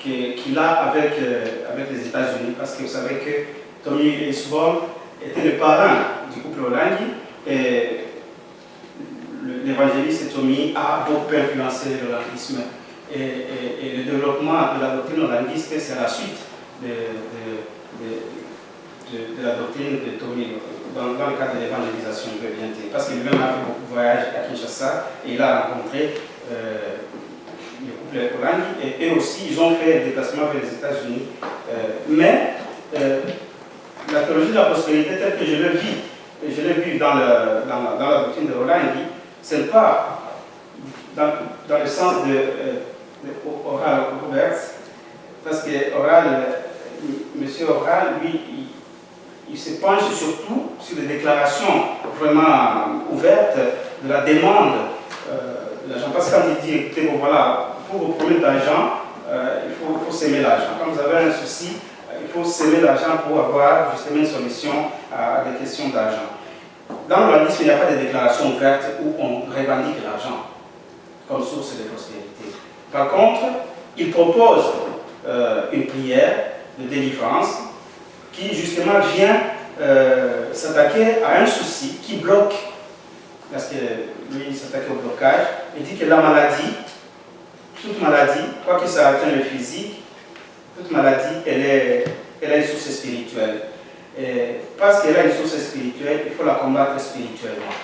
qu'il a avec les États-Unis, parce que vous savez que Tommy Osborne était le parrain du couple Hollandi et l'évangéliste Tommy a beaucoup influencé l'hollandisme. Et le développement de la doctrine hollandiste, c'est la suite de la doctrine de Tommy dans le cadre de l'évangélisation, je veux bien dire. Parce qu'il lui-même a fait beaucoup de voyages à Kinshasa et il a rencontré le couple Hollandi et eux aussi, ils ont fait des déplacements vers les États-Unis. Mais la théologie de la prospérité telle que je l'ai vue dans la doctrine de Hollandi, ce n'est pas dans le sens de Oral Roberts, parce que M. Oral, lui, il se penche surtout sur les déclarations vraiment ouvertes de la demande de l'argent. Parce que quand il dit, écoutez, bon voilà, pour vos problèmes d'argent, il faut s'aimer l'argent. Quand vous avez un souci, il faut s'aimer l'argent pour avoir justement une solution à des questions d'argent. Dans l'holandisme, il n'y a pas de déclaration ouverte où on revendique l'argent comme source de prospérité. Par contre, il propose une prière de délivrance qui justement vient s'attaquer à un souci qui bloque, parce que lui il s'attaque au blocage, il dit que la maladie, toute maladie, quoi que ça atteint le physique, toute maladie, elle a une source spirituelle. Et parce qu'elle a une source spirituelle, il faut la combattre spirituellement.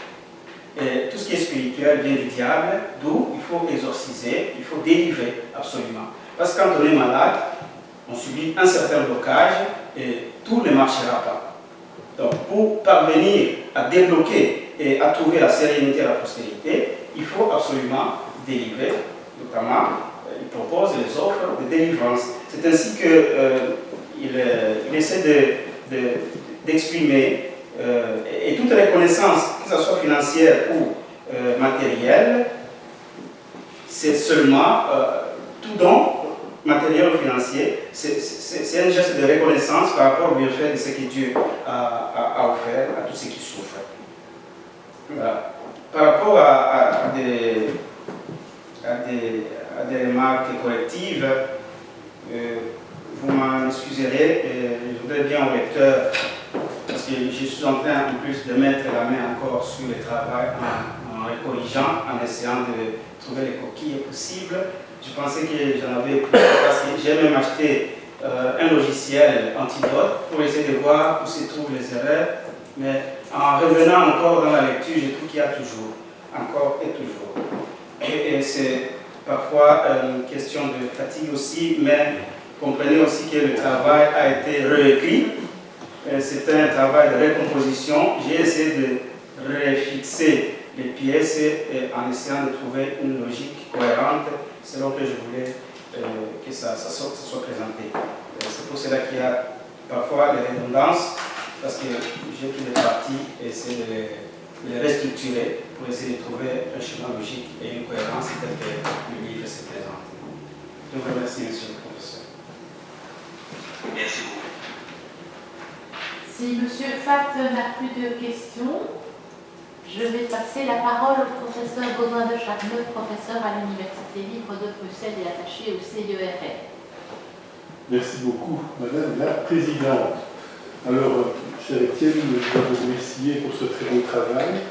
Et tout ce qui est spirituel vient du diable, d'où il faut exorciser, il faut délivrer absolument. Parce que quand on est malade, on subit un certain blocage et tout ne marchera pas. Donc pour parvenir à débloquer et à trouver la sérénité et la prospérité, il faut absolument délivrer, notamment, il propose les offres de délivrance. C'est ainsi qu'il essaie d'exprimer et toute reconnaissance, que ce soit financière ou matérielle, c'est seulement tout don, matériel ou financier, c'est un geste de reconnaissance par rapport au bienfait de ce que Dieu a offert à tous ceux qui souffrent. Voilà. Par rapport à des remarques correctives, vous m'en excuserez, je voudrais bien au lecteur, parce que je suis en train en plus de mettre la main encore sur le travail en corrigeant, en essayant de trouver les coquilles possibles. Je pensais que j'en avais plus, parce que j'ai même acheté un logiciel antidote pour essayer de voir où se trouvent les erreurs. Mais en revenant encore dans la lecture, je trouve qu'il y a toujours, encore et toujours. Et c'est parfois une question de fatigue aussi, mais comprenez aussi que le travail a été réécrit. C'est un travail de recomposition. J'ai essayé de refixer les pièces en essayant de trouver une logique cohérente selon que je voulais que ça soit présenté. C'est pour cela qu'il y a parfois des redondances, parce que j'ai pris des parties et essayer de les restructurer pour essayer de trouver un schéma logique et une cohérence tel que le livre se présente. Je vous remercie, monsieur le professeur. Merci beaucoup. Si M. Fatt n'a plus de questions, je vais passer la parole au professeur Baudouin de Charneux, professeur à l'Université libre de Bruxelles et attaché au CIERR. Merci beaucoup, Madame la Présidente. Alors, cher Étienne, je dois vous remercier pour ce très beau travail,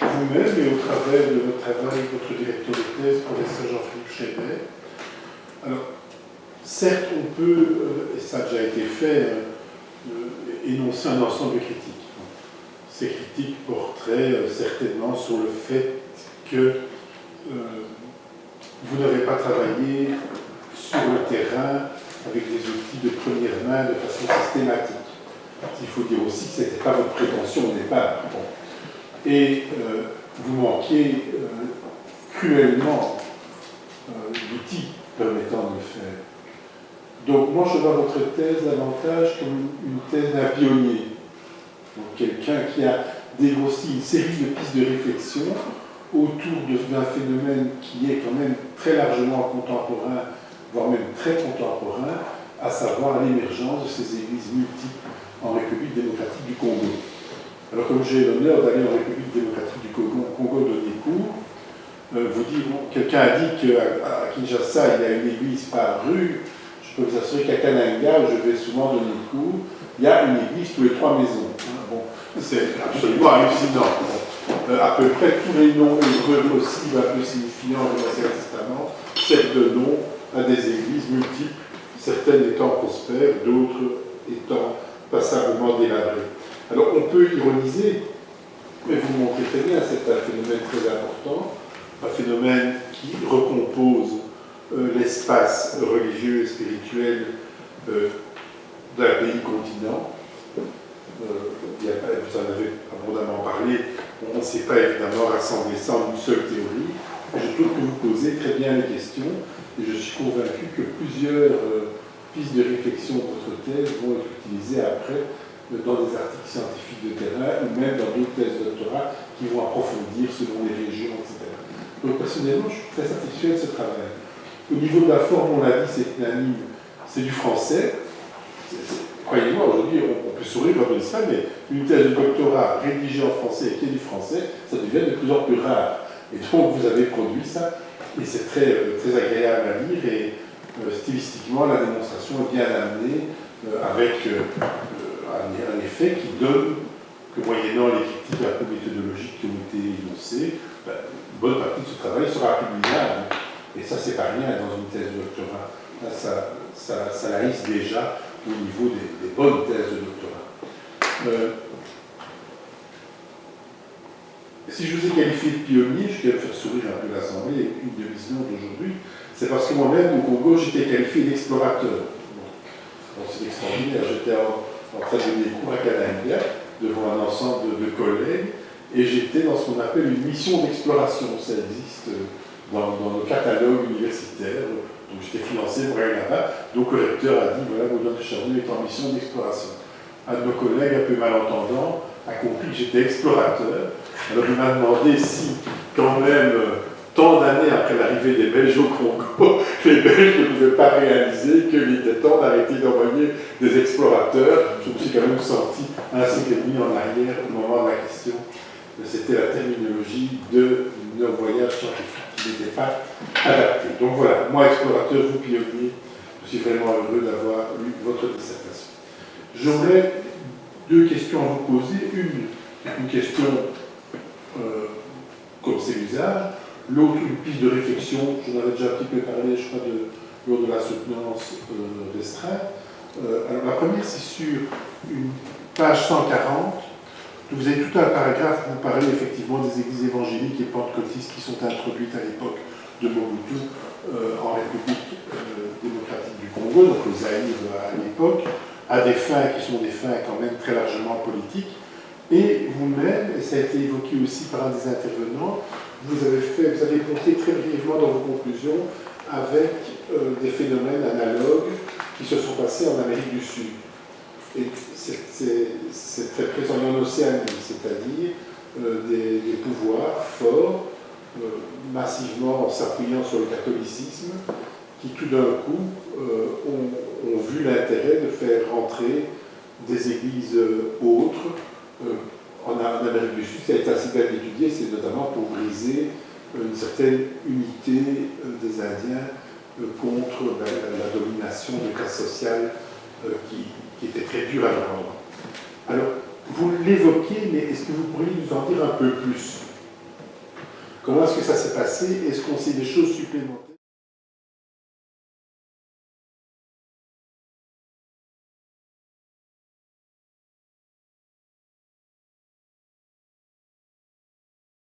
vous-même et au travers de votre travail, votre directeur de thèse, professeur Jean-Philippe Chénet. Alors, certes, on peut, et ça a déjà été fait, énoncer un ensemble de critiques. Ces critiques porteraient certainement sur le fait que vous n'avez pas travaillé sur le terrain avec des outils de première main de façon systématique. Il faut dire aussi que ce n'était pas votre prétention au départ. Bon. Et vous manquiez cruellement d'outils permettant de le faire. Donc moi je vois votre thèse davantage comme une thèse d'un pionnier. Donc quelqu'un qui a dégrossi une série de pistes de réflexion autour d'un phénomène qui est quand même très largement contemporain, voire même très contemporain, à savoir l'émergence de ces églises multiples en République démocratique du Congo. Alors comme j'ai l'honneur d'aller en République démocratique du Congo donner cours, vous dire, bon, quelqu'un a dit qu'à Kinshasa il y a une église par rue, je peux vous assurer qu'à Kananga, où je vais souvent donner cours, il y a une église tous les 3 maisons. Bon, c'est absolument hallucinant. À peu près tous les noms hébreux possibles, un peu signifiants de l'Ancien Testament, servent de nom à des églises multiples, certaines étant prospères, d'autres étant passablement délabrées. Alors on peut ironiser, mais vous montrez très bien, c'est un phénomène très important, un phénomène qui recompose l'espace religieux et spirituel d'un pays continent. Vous en avez abondamment parlé, on ne s'est pas évidemment rassemblé ça en une seule théorie, mais je trouve que vous posez très bien les questions, et je suis convaincu que plusieurs pistes de réflexion de votre thèse vont être utilisées après dans des articles scientifiques de terrain, ou même dans d'autres thèses de doctorat qui vont approfondir selon les régions, etc. Donc personnellement, je suis très satisfait de ce travail. Au niveau de la forme, on l'a dit, c'est unanime, c'est du français. Croyez-moi, aujourd'hui, on peut sourire quand on dit ça, mais une thèse de doctorat rédigée en français et qui est du français, ça devient de plus en plus rare. Et donc, vous avez produit ça, et c'est très, très agréable à lire, et stylistiquement, la démonstration est bien amenée, avec un effet qui donne que, moyennant les critiques un peu méthodologiques qui ont été énoncées, une bonne partie de ce travail sera publiable. Et ça, c'est pas rien dans une thèse de doctorat. Là, ça la hisse déjà au niveau des bonnes thèses de doctorat. Si je vous ai qualifié de pionnier, je vais faire sourire un peu l'Assemblée et une de mes visions d'aujourd'hui, c'est parce que moi-même, au Congo, j'étais qualifié d'explorateur. Donc c'est extraordinaire. J'étais en train de donner cours à Kananga devant un ensemble de collègues, et j'étais dans ce qu'on appelle une mission d'exploration. Ça existe dans nos catalogues universitaires. Donc j'étais financé pour aller là-bas. Donc le recteur a dit, voilà, Baudouin de Charnoz est en mission d'exploration. Un de nos collègues, un peu malentendant, a compris que j'étais explorateur. Alors il m'a demandé si, quand même, tant d'années après l'arrivée des Belges au Congo, les Belges ne pouvaient pas réaliser qu'il était temps d'arrêter d'envoyer des explorateurs. Je me suis quand même senti un siècle et demi en arrière au moment de la question. C'était la terminologie de nos voyages scientifiques qui n'étaient pas adaptés. Donc voilà, moi explorateur, vous pionnier, je suis vraiment heureux d'avoir lu votre dissertation. J'aurais deux questions à vous poser. Une question comme c'est l'usage, l'autre une piste de réflexion. J'en avais déjà un petit peu parlé, je crois, lors de la soutenance restreinte. Alors la première, c'est sur une page 140. Vous avez tout un paragraphe où vous parlez effectivement des églises évangéliques et pentecôtistes qui sont introduites à l'époque de Mobutu en République démocratique du Congo, donc le Zaïre à l'époque, à des fins qui sont des fins quand même très largement politiques. Et vous-même, et ça a été évoqué aussi par un des intervenants, vous avez compté très brièvement dans vos conclusions avec des phénomènes analogues qui se sont passés en Amérique du Sud. Et c'est très présent en Océanie, c'est-à-dire des pouvoirs forts, massivement s'appuyant sur le catholicisme, qui tout d'un coup ont vu l'intérêt de faire rentrer des églises autres en Amérique du Sud. Ça a été assez bien étudié, c'est notamment pour briser une certaine unité des Indiens contre la domination de classe sociale qui était très dure à leur endroit. Alors, vous l'évoquez, mais est-ce que vous pourriez nous en dire un peu plus? Comment est-ce que ça s'est passé? Est-ce qu'on sait des choses supplémentaires?